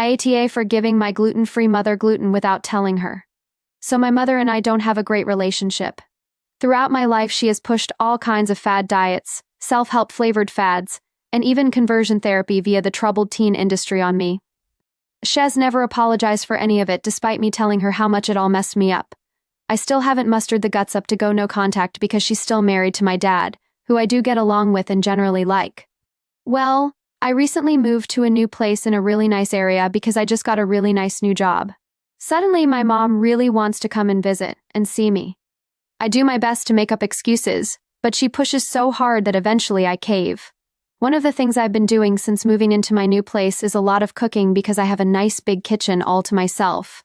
AITA for giving my gluten-free mother gluten without telling her. So my mother and I don't have a great relationship. Throughout my life, she has pushed all kinds of fad diets, self-help flavored fads, and even conversion therapy via the troubled teen industry on me. Shez never apologized for any of it, despite me telling her how much it all messed me up. I still haven't mustered the guts up to go no contact because she's still married to my dad, who I do get along with and generally like. Well, I recently moved to a new place in a really nice area because I just got a really nice new job. Suddenly, my mom really wants to come and visit and see me. I do my best to make up excuses, but she pushes so hard that eventually I cave. One of the things I've been doing since moving into my new place is a lot of cooking because I have a nice big kitchen all to myself.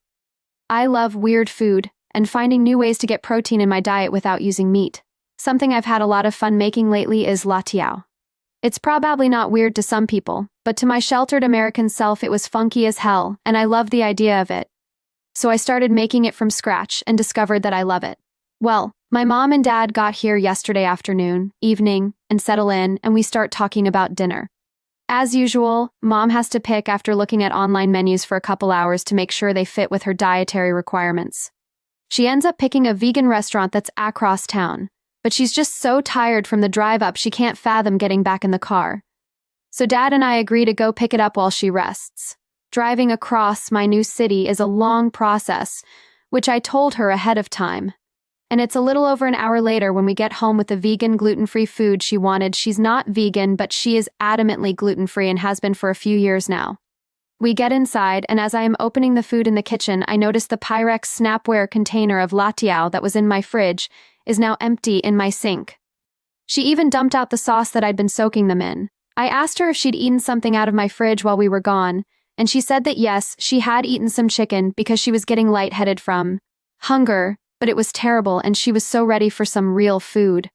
I love weird food and finding new ways to get protein in my diet without using meat. Something I've had a lot of fun making lately is latiao. It's probably not weird to some people, but to my sheltered American self it was funky as hell, and I love the idea of it. So I started making it from scratch and discovered that I love it. Well, my mom and dad got here yesterday evening, and settle in, and we start talking about dinner. As usual, mom has to pick after looking at online menus for a couple hours to make sure they fit with her dietary requirements. She ends up picking a vegan restaurant that's across town, but she's just so tired from the drive up she can't fathom getting back in the car. So dad and I agree to go pick it up while she rests. Driving across my new city is a long process, which I told her ahead of time. And it's a little over an hour later when we get home with the vegan, gluten-free food she wanted. She's not vegan, but she is adamantly gluten-free and has been for a few years now. We get inside, and as I am opening the food in the kitchen, I notice the Pyrex Snapware container of latiao that was in my fridge is now empty in my sink. She even dumped out the sauce that I'd been soaking them in. I asked her if she'd eaten something out of my fridge while we were gone, and she said that yes, she had eaten some chicken because she was getting lightheaded from hunger, but it was terrible and she was so ready for some real food.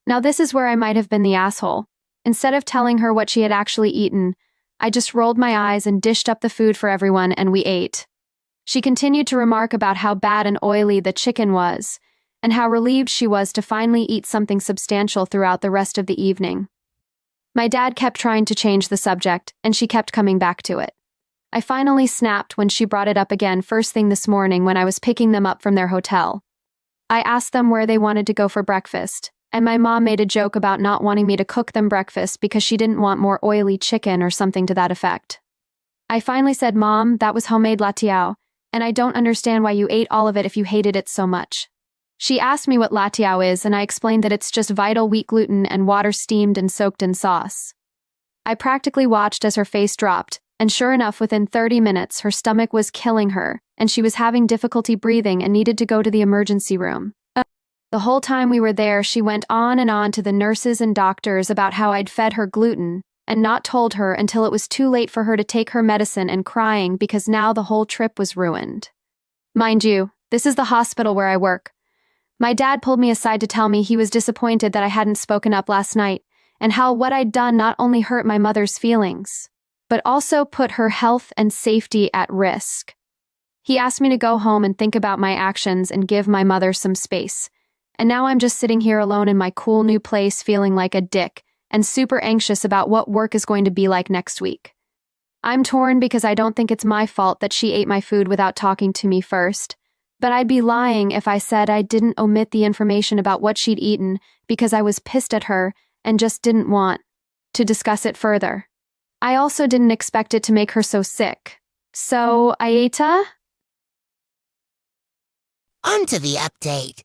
Now this is where I might have been the asshole. Instead of telling her what she had actually eaten, I just rolled my eyes and dished up the food for everyone and we ate. She continued to remark about how bad and oily the chicken was, and how relieved she was to finally eat something substantial throughout the rest of the evening. My dad kept trying to change the subject, and she kept coming back to it. I finally snapped when she brought it up again first thing this morning when I was picking them up from their hotel. I asked them where they wanted to go for breakfast, and my mom made a joke about not wanting me to cook them breakfast because she didn't want more oily chicken or something to that effect. I finally said, "Mom, that was homemade latiao, and I don't understand why you ate all of it if you hated it so much." She asked me what latiao is, and I explained that it's just vital wheat gluten and water steamed and soaked in sauce. I practically watched as her face dropped, and sure enough, within 30 minutes, her stomach was killing her, and she was having difficulty breathing and needed to go to the emergency room. The whole time we were there, she went on and on to the nurses and doctors about how I'd fed her gluten, and not told her until it was too late for her to take her medicine and crying because now the whole trip was ruined. Mind you, this is the hospital where I work. My dad pulled me aside to tell me he was disappointed that I hadn't spoken up last night, and how what I'd done not only hurt my mother's feelings, but also put her health and safety at risk. He asked me to go home and think about my actions and give my mother some space. And now I'm just sitting here alone in my cool new place feeling like a dick and super anxious about what work is going to be like next week. I'm torn because I don't think it's my fault that she ate my food without talking to me first, but I'd be lying if I said I didn't omit the information about what she'd eaten because I was pissed at her and just didn't want to discuss it further. I also didn't expect it to make her so sick. So, AITA? On to the update.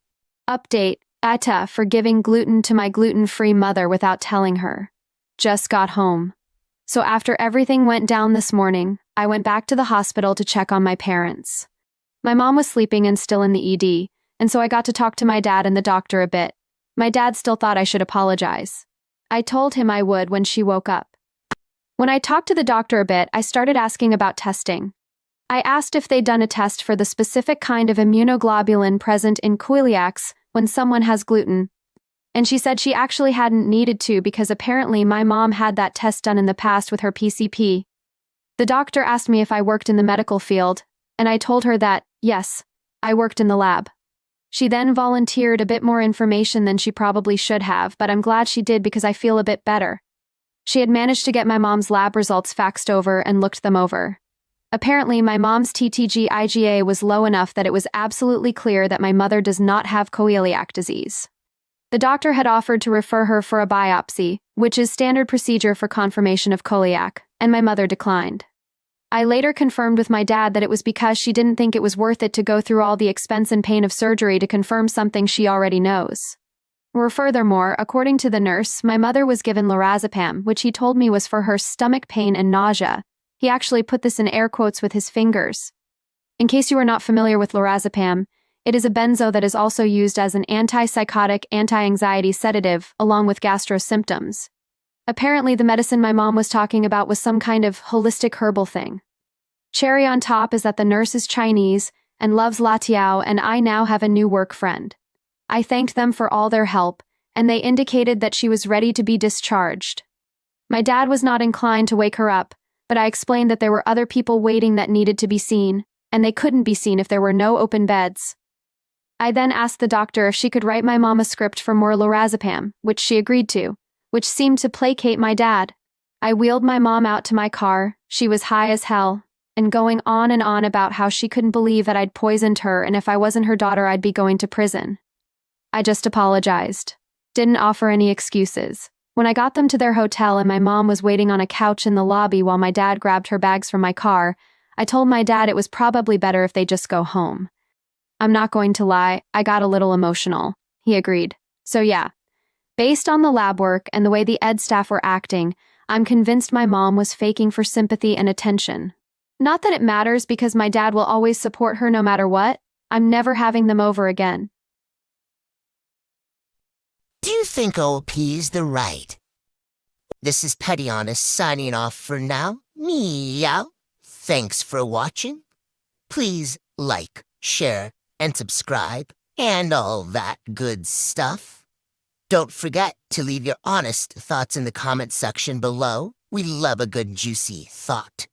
Update, AITA for giving gluten to my gluten-free mother without telling her. Just got home. So after everything went down this morning, I went back to the hospital to check on my parents. My mom was sleeping and still in the ED, and so I got to talk to my dad and the doctor a bit. My dad still thought I should apologize. I told him I would when she woke up. When I talked to the doctor a bit, I started asking about testing. I asked if they'd done a test for the specific kind of immunoglobulin present in celiacs when someone has gluten. And she said she actually hadn't needed to because apparently my mom had that test done in the past with her PCP. The doctor asked me if I worked in the medical field, and I told her that, yes, I worked in the lab. She then volunteered a bit more information than she probably should have, but I'm glad she did because I feel a bit better. She had managed to get my mom's lab results faxed over and looked them over. Apparently, my mom's TTG-IgA was low enough that it was absolutely clear that my mother does not have celiac disease. The doctor had offered to refer her for a biopsy, which is standard procedure for confirmation of celiac, and my mother declined. I later confirmed with my dad that it was because she didn't think it was worth it to go through all the expense and pain of surgery to confirm something she already knows. Furthermore, according to the nurse, my mother was given lorazepam, which he told me was for her stomach pain and nausea. He actually put this in air quotes with his fingers. In case you are not familiar with lorazepam, it is a benzo that is also used as an antipsychotic, anti-anxiety sedative, along with gastro symptoms. Apparently, the medicine my mom was talking about was some kind of holistic herbal thing. Cherry on top is that the nurse is Chinese and loves La Tiao, and I now have a new work friend. I thanked them for all their help, and they indicated that she was ready to be discharged. My dad was not inclined to wake her up, but I explained that there were other people waiting that needed to be seen, and they couldn't be seen if there were no open beds. I then asked the doctor if she could write my mom a script for more lorazepam, which she agreed to, which seemed to placate my dad. I wheeled my mom out to my car, she was high as hell, and going on and on about how she couldn't believe that I'd poisoned her and if I wasn't her daughter I'd be going to prison. I just apologized. Didn't offer any excuses. When I got them to their hotel and my mom was waiting on a couch in the lobby while my dad grabbed her bags from my car, I told my dad it was probably better if they just go home. I'm not going to lie, I got a little emotional. He agreed. So yeah, based on the lab work and the way the ed staff were acting, I'm convinced my mom was faking for sympathy and attention. Not that it matters because my dad will always support her no matter what. I'm never having them over again. Do you think OP's the right? This is Petty Honest signing off for now. Meow. Thanks for watching. Please like, share, and subscribe, and all that good stuff. Don't forget to leave your honest thoughts in the comment section below. We love a good juicy thought.